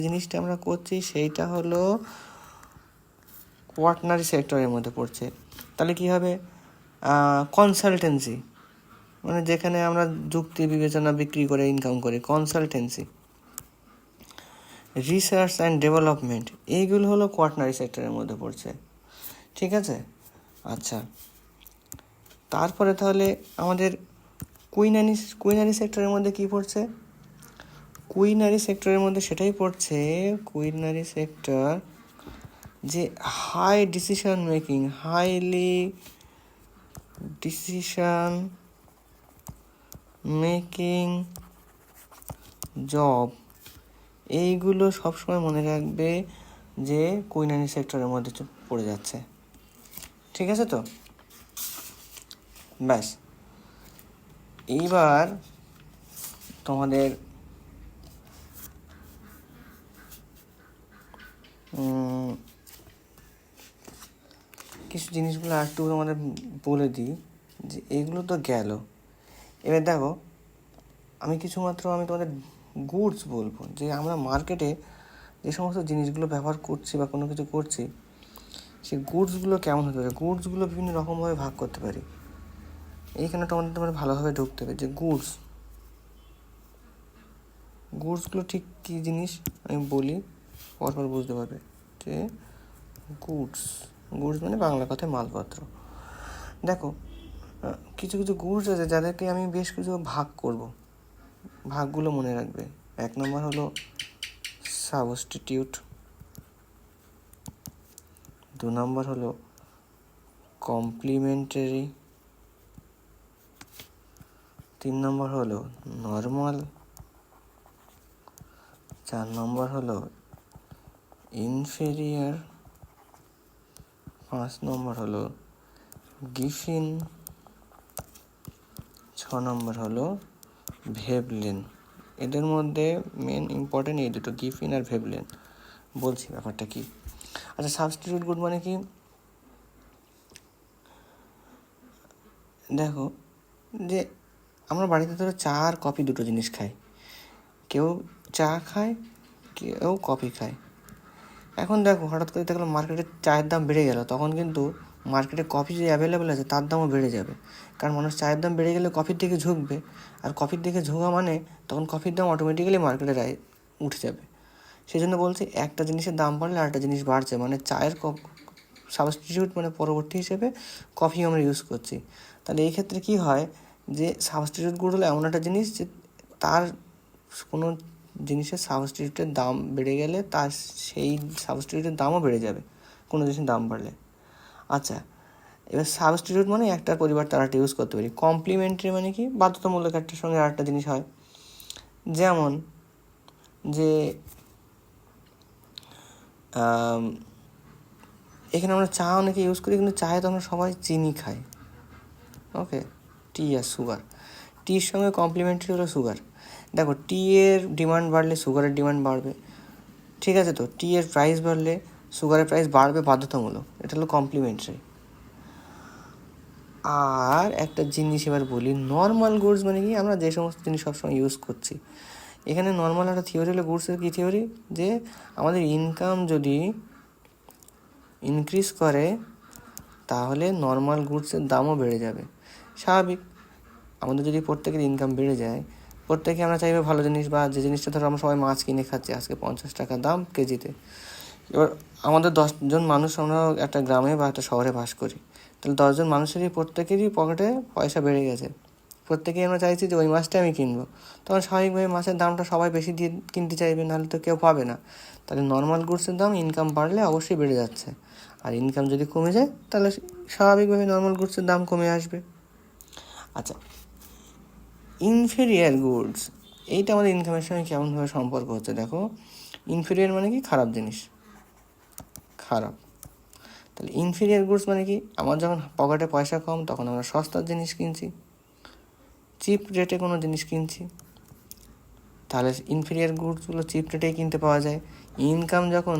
জিনিসটা আমরা করছি সেইটা হলো কোয়াটারনারি সেক্টরের মধ্যে পড়ছে। তাহলে কি হবে? কনসালটেন্সি, মানে যেখানে আমরা যুক্তি বিবেচনা বিক্রি করে ইনকাম করি, কনসালটেন্সি। রিসার্চ অ্যান্ড ডেভেলপমেন্ট, এইগুলো হলো কোয়াটারনারি সেক্টরের মধ্যে পড়ছে। ঠিক আছে, আচ্ছা। তারপরে তাহলে আমাদের কুইনারি সেক্টরের মধ্যে কি পড়ছে? কুইনারি সেক্টরের মধ্যে সেটাই পড়ছে, কুইনারি সেক্টর যে high decision making, highly decision making job, এইগুলো সবসময় মনে রাখবে যে কুইনারি সেক্টরের মধ্যে পড়ে যাচ্ছে। ঠিক আছে তো? ব্যাস, এইবার তোমাদের কিছু জিনিসগুলো আর একটু তোমাদের বলে দিই যে এগুলো তো গেল। এবার দেখো, আমি তোমাদের গুডস বলবো, যে আমরা মার্কেটে যে সমস্ত জিনিসগুলো ব্যবহার করছি বা কোনো কিছু করছি, সেই গুডসগুলো কেমন হতে পারে। গুডসগুলো বিভিন্ন রকমভাবে ভাগ করতে পারি। এইখানে তোমাদের ভালোভাবে ঢুকতে হবে যে গুডসগুলো ঠিক কী জিনিস আমি বলি, পরপর বুঝতে পারবে যে গুডস মানে বাংলা কথায় মালপত্র। দেখো, কিছু কিছু গুডস আছে যাদেরকে আমি বেশ কিছু ভাগ করব, ভাগগুলো মনে রাখবে। 1 নম্বর হলো সাবস্টিটিউট, 2 নম্বর হলো কমপ্লিমেন্টারি, 3 নম্বর হলো নর্মাল, 4 নম্বর হলো ইনফেরিয়ার, 5 নম্বর হলো গিফিন, 6 নম্বর হলো ভেবলেন। এদের মধ্যে মেন ইম্পর্টেন্ট এই দুটো, গিফিন আর ভেবলেন। বলছি ব্যাপারটা কি। আচ্ছা, সাবস্টিটিউট গুড মানে কি? দেখো, যে আমরা বাড়িতে ধরো চা আর কফি দুটো জিনিস খাই। কেউ চা খায়, কেউ কফি খায়। এখন দেখো, হঠাৎ করে দেখলাম মার্কেটে চায়ের দাম বেড়ে গেল, তখন কিন্তু মার্কেটে কফি যে অ্যাভেলেবেল আছে তার দামও বেড়ে যাবে। কারণ মানুষ চায়ের দাম বেড়ে গেলে কফির দিকে ঝুঁকবে, আর কফির দিকে ঝোঁকা মানে তখন কফির দাম অটোমেটিক্যালি মার্কেটে উঠে যাবে। সেই জন্য বলছি, একটা জিনিসের দাম বাড়লে আরেকটা জিনিস বাড়ছে, মানে চায়ের সাবস্টিটিউট মানে পরবর্তী হিসেবে কফি আমরা ইউজ করছি। তাহলে এই ক্ষেত্রে কী হয়, যে সাবস্টিটিউট গুড হলো এমন একটা জিনিস যে তার কোনো জিনিসের সাবস্টিটিউটের দাম বেড়ে গেলে তার সেই সাবস্টিটিউটের দামও বেড়ে যাবে কোনো জিনিসের দাম বাড়লে। আচ্ছা, এবার সাবস্টিটিউট মানে একটার পরিবর্তে আরেকটা ইউজ করতে পারি। কমপ্লিমেন্টারি মানে কি? বাধ্যতামূলক একটার সঙ্গে আরেকটা জিনিস হয়। যেমন যে এখানে আমরা চা অনেকে ইউজ করি, কিন্তু চায়ে তো আমরা সবাই চিনি খাই। ওকে, টি আর সুগার, টির সঙ্গে কমপ্লিমেন্টারি হলো সুগার। দেখো, টি এর ডিমান্ড বাড়লে সুগারের ডিমান্ড বাড়বে। ঠিক আছে তো? টি এর প্রাইস বাড়লে সুগারের প্রাইস বাড়বে বাধ্যতামূলক, এটা হলো কমপ্লিমেন্টারি। আর একটা জিনিস এবার বলি, নর্মাল গুডস মানে কি? আমরা যে সমস্ত জিনিস সবসময় ইউজ করছি। এখানে নর্মাল একটা থিওরি হলো গুডসের। কী থিওরি? যে আমাদের ইনকাম যদি ইনক্রিজ করে তাহলে নর্মাল গুডসের দামও বেড়ে যাবে। স্বাভাবিক, আমাদের যদি প্রত্যেকের ইনকাম বেড়ে যায়, প্রত্যেকে আমরা চাইবে ভালো জিনিস, বা যে জিনিসটা ধরো আমরা সবাই মাছ কিনে খাচ্ছি, আজকে 50 টাকা দাম কেজিতে। এবার আমাদের 10 জন মানুষ আমরা একটা গ্রামে বা একটা শহরে বাস করি, তাহলে 10 জন মানুষেরই প্রত্যেকেরই পকেটে পয়সা বেড়ে গেছে, প্রত্যেকেই আমরা চাইছি যে ওই মাছটা আমি কিনবো। তখন স্বাভাবিকভাবে মাছের দামটা সবাই বেশি দিয়ে কিনতে চাইবে, নাহলে তো কেউ পাবে না। তাহলে নর্মাল গুডসের দাম ইনকাম বাড়লে অবশ্যই বেড়ে যাচ্ছে, আর ইনকাম যদি কমে যায় তাহলে স্বাভাবিকভাবে নর্মাল গুডসের দাম কমে আসবে। আচ্ছা, ইনফেরিয়ার গুডস, এইটা আমাদের ইনকামের সঙ্গে কেমনভাবে সম্পর্ক হচ্ছে দেখো। ইনফেরিয়ার মানে কি? খারাপ জিনিস, খারাপ। তাহলে ইনফেরিয়ার গুডস মানে কি? আমার যখন পকেটে পয়সা কম তখন আমরা সস্তার জিনিস কিনছি, চিপ রেটে কোনো জিনিস কিনছি, তাহলে ইনফেরিয়ার গুডসগুলো চিপ রেটেই কিনতে পাওয়া যায়। ইনকাম যখন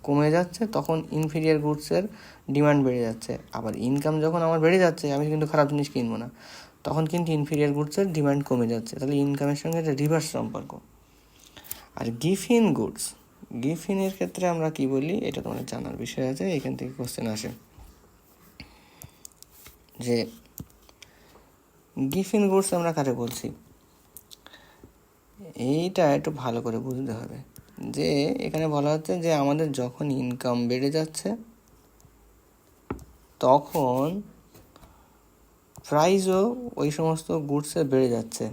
কমে যাচ্ছে তখন ইনফেরিয়ার গুডসের ডিমান্ড বেড়ে যাচ্ছে। আবার ইনকাম যখন আমার বেড়ে যাচ্ছে, আমি কিন্তু খারাপ জিনিস কিনবো না, তখন কিন্তু ইনফেরিয়ার গুডসের ডিমান্ড কমে যাচ্ছে। তাহলে ইনকামের সঙ্গে একটা রিভার্স সম্পর্ক। আর গিফিন গুডস, গিফিনের ক্ষেত্রে আমরা কি বলি এটা তোমাদের জানার বিষয় আছে, এখান থেকে কোশ্চেন আসে যে গিফিন গুডস আমরা কারে বলছি। এইটা একটু ভালো করে বুঝতে হবে যে এখানে বলা হচ্ছে যে আমাদের যখন ইনকাম বেড়ে যাচ্ছে তখন প্রাইসও ওই সমস্ত গুডসে বেড়ে যাচ্ছে,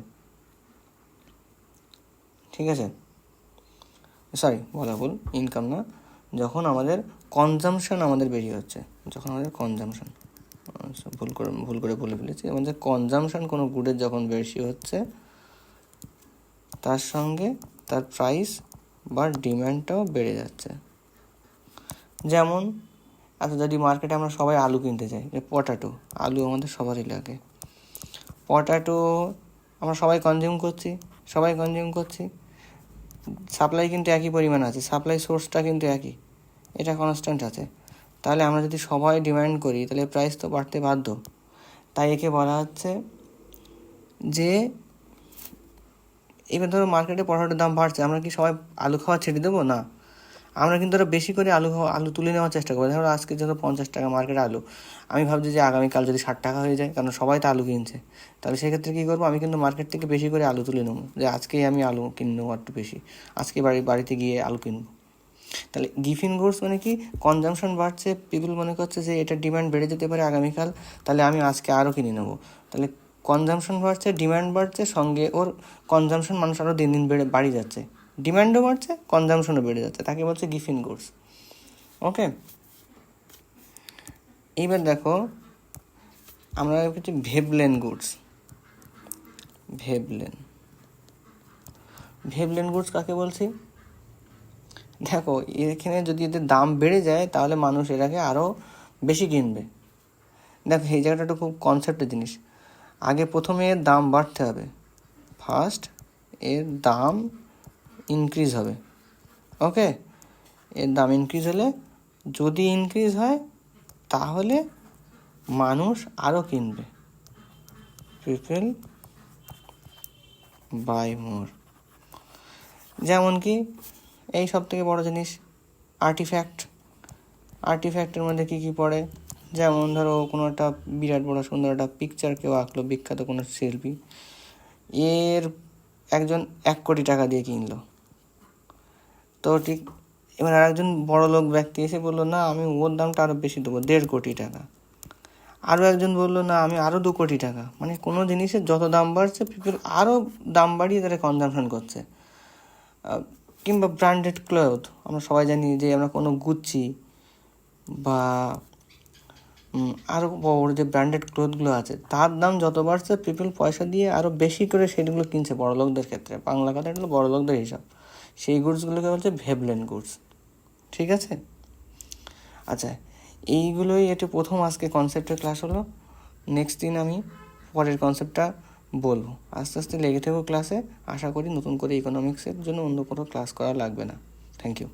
ঠিক আছে? সরি, বলা ভুল, ইনকাম না, যখন আমাদের কনজামশন আমাদের বেশি হচ্ছে, যখন আমাদের কনজামশন, ভুল করে বলে ফেলেছি, আমাদের কনজামশন কোনো গুডের যখন বেশি হচ্ছে তার সঙ্গে তার প্রাইস বা ডিম্যান্ডটাও বেড়ে যাচ্ছে। যেমন যদি মার্কেটে আমরা সবাই আলু কিনতে চাই, পটাটো, আলু আমাদের সবারই লাগে, পটাটো আমরা সবাই কনজিউম করছি, সাপ্লাই কিন্তু একই পরিমাণ আছে, সাপ্লাই সোর্সটা কিন্তু একই, এটা কনস্ট্যান্ট আছে। তাহলে আমরা যদি সবাই ডিমান্ড করি তাহলে প্রাইস তো বাড়তে বাধ্য। তাই একে বলা হচ্ছে যে এবার ধরো মার্কেটে পটাটোর দাম বাড়ছে, আমরা কি সবাই আলু খাওয়া ছেড়ে দেবো? না, আমরা কিন্তু আরও বেশি করে আলু তুলে নেওয়ার চেষ্টা করবো। ধরো আজকে যত 50 টাকা মার্কেটে আলু, আমি ভাবছি যে আগামীকাল যদি 60 টাকা হয়ে যায়, কারণ সবাই তো আলু কিনছে, তাহলে সেক্ষেত্রে কী করবো, আমি কিন্তু মার্কেট থেকে বেশি করে আলু তুলে নেবো, যে আজকেই আমি আলু কিনে নেবো একটু বেশি, আজকে বাড়িতে গিয়ে আলু কিনবো। তাহলে গিফিন গুডস মানে কি, কনজামশন বাড়ছে, পিপল মনে করছে যে এটা ডিমান্ড বেড়ে যেতে পারে আগামীকাল, তাহলে আমি আজকে আরও কিনে নেবো। তাহলে কনজামশন বাড়ছে, ডিমান্ড বাড়ছে, সঙ্গে ওর কনজামশন মানুষ আরও দিন দিন বাড়ি যাচ্ছে, ডিমান্ডও বাড়ছে, কনজামশনও বেড়ে যাচ্ছে, তাকে বলছে গিফিন গুডস। ওকে, এইবার দেখো আমরা কিছু ভেবলেন গুডস। ভেবলেন গুডস কাকে বলছি? দেখো এখানে যদি এদের দাম বেড়ে যায় তাহলে মানুষ এটাকে আরও বেশি কিনবে। দেখো এই জায়গাটা একটা খুব কনসেপ্টের জিনিস, আগে প্রথমে এর দাম বাড়তে হবে, ফার্স্ট এর দাম ইনক্রিজ হবে। ওকে, এর দাম ইনক্রিজ হলে, যদি ইনক্রিজ হয় তাহলে মানুষ আরও কিনবে, পিপল বাই মোর। যেমন কি এই সব থেকে বড়ো জিনিস আর্টিফ্যাক্টের মধ্যে কী পড়ে, যেমন ধরো কোনো একটা বিরাট বড়ো সুন্দর একটা পিকচার কেউ আঁকলো, বিখ্যাত কোনো শিল্পী, এর একজন 1 কোটি টাকা দিয়ে কিনলো, তো ঠিক এবার আর একজন বড় লোক ব্যক্তি এসে বললো না আমি ওর দামটা আরও বেশি দেবো, 1.5 কোটি টাকা। আরও একজন বললো না আমি আরও 2 কোটি টাকা। মানে কোনো জিনিসের যত দাম বাড়ছে পিপল আরও দাম বাড়িয়ে তারা কনজামশন করছে। কিংবা ব্র্যান্ডেড ক্লথ, আমরা সবাই জানি যে আমরা কোনো গুচ্ছি বা আরও বড় যে ব্র্যান্ডেড ক্লথগুলো আছে তার দাম যত বাড়ছে পিপল পয়সা দিয়ে আরও বেশি করে সেগুলো কিনছে। বড় লোকদের ক্ষেত্রে, বাংলা কথা এগুলো বড় লোকদের হিসাব, সেই গুডসগুলোকে বলছে ভেবলেন গুডস, ঠিক আছে? আচ্ছা, এইগুলোই একটু প্রথম আজকে কনসেপ্টের ক্লাস হলো। নেক্সট দিন আমি পরের কনসেপ্টটা বলবো। আস্তে আস্তে লেগে থেকো ক্লাসে, আশা করি নতুন করে ইকোনমিক্সের জন্য অন্য কোনো ক্লাস করা লাগবে না। Thank you.